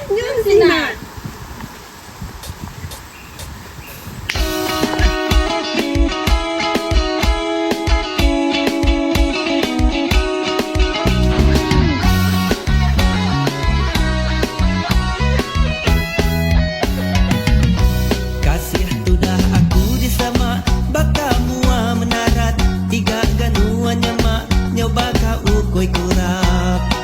Yun sina. Kasih sudah aku disama, baka mua menarat, tiga ganuan mak, nyoba kau ukoi kurap.